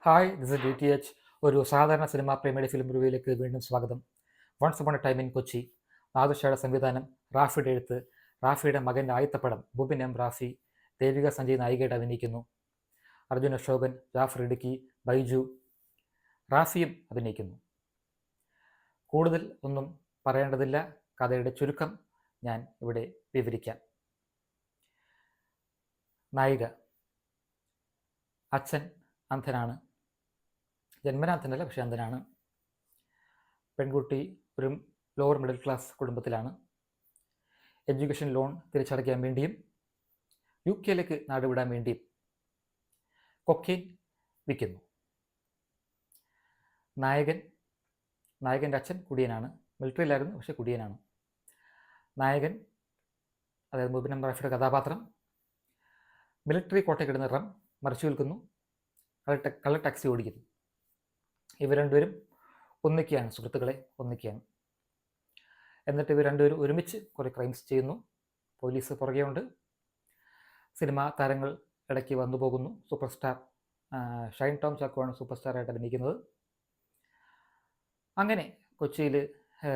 Hi, this is DTH. ഒരു സാധാരണ cinema പ്രേമിയുടെ film റിവ്യൂയിലേക്ക് വീണ്ടും സ്വാഗതം. Once upon a time in Kochi. നാദിർഷയുടെ സംവിധാനം, റാഫിയുടെ എഴുത്ത്, റാഫിയുടെ മകൻ്റെ ആദ്യത്തെ പടം ബുബിൻ എം റാഫി, ദേവിക സഞ്ജയ് നായികയായിട്ട് അഭിനയിക്കുന്നു. അർജുൻ അശോകൻ, ജാഫർ ഇടുക്കി, ബൈജു, റാഫിയും അഭിനയിക്കുന്നു. കൂടുതൽ ഒന്നും പറയേണ്ടതില്ല. കഥയുടെ ചുരുക്കം ഞാൻ ഇവിടെ വിവരിക്കാം. നായിക: അച്ഛൻ അന്ധനാണ്. ജന്മനാഥനല്ല, പക്ഷേ അന്ധനാണ്. പെൺകുട്ടി ഒരു ലോവർ മിഡിൽ ക്ലാസ് കുടുംബത്തിലാണ്. എഡ്യൂക്കേഷൻ ലോൺ തിരിച്ചടയ്ക്കാൻ വേണ്ടിയും UK നാടുവിടാൻ വേണ്ടിയും കൊക്കെയിൻ വിൽക്കുന്നു. നായകൻ്റെ അച്ഛൻ കുടിയനാണ്. മിലിറ്ററിയിലായിരുന്നു, പക്ഷേ കുടിയനാണ്. നായകൻ, അതായത് ബുബിൻ എം റാഫിയുടെ കഥാപാത്രം, മിലിറ്ററി കോട്ടയ്ക്കിടുന്ന റം മറിച്ചു വിൽക്കുന്നു, കളർ ടാക്സി ഓടിക്കുന്നു. ഇവർ രണ്ടുപേരും ഒന്നിക്കുകയാണ്, സുഹൃത്തുക്കളെ ഒന്നിക്കുകയാണ്. എന്നിട്ട് ഇവർ രണ്ടുപേരും ഒരുമിച്ച് കുറേ ക്രൈംസ് ചെയ്യുന്നു. പോലീസ് പുറകെയുണ്ട്. സിനിമാ താരങ്ങൾ ഇടയ്ക്ക് വന്നു പോകുന്നു. സൂപ്പർ സ്റ്റാർ ഷൈൻ ടോം ചാക്കോയാണ് സൂപ്പർ സ്റ്റാറായിട്ട് അഭിനയിക്കുന്നത്. അങ്ങനെ കൊച്ചിയിൽ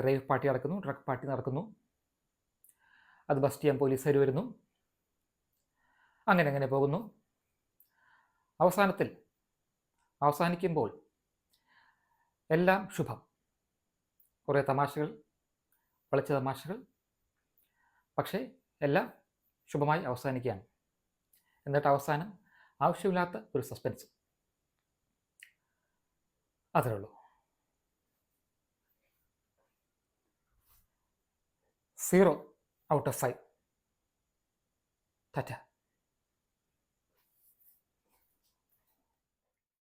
റേവ് പാർട്ടി നടക്കുന്നു, ഡ്രഗ് പാർട്ടി നടക്കുന്നു. അത് ബസ്റ്റ് ചെയ്യാൻ പോലീസുകാർ വരുന്നു. അങ്ങനെ പോകുന്നു. അവസാനിക്കുമ്പോൾ എല്ലാം ശുഭം. കുറേ തമാശകൾ, കളിച്ച തമാശകൾ, പക്ഷേ എല്ലാം ശുഭമായി അവസാനിക്കുകയാണ്. എന്നിട്ട് അവസാനം ആവശ്യമില്ലാത്ത ഒരു സസ്പെൻസ്. അത്രേ ഉള്ളൂ. 0 out of 5. ടാറ്റ.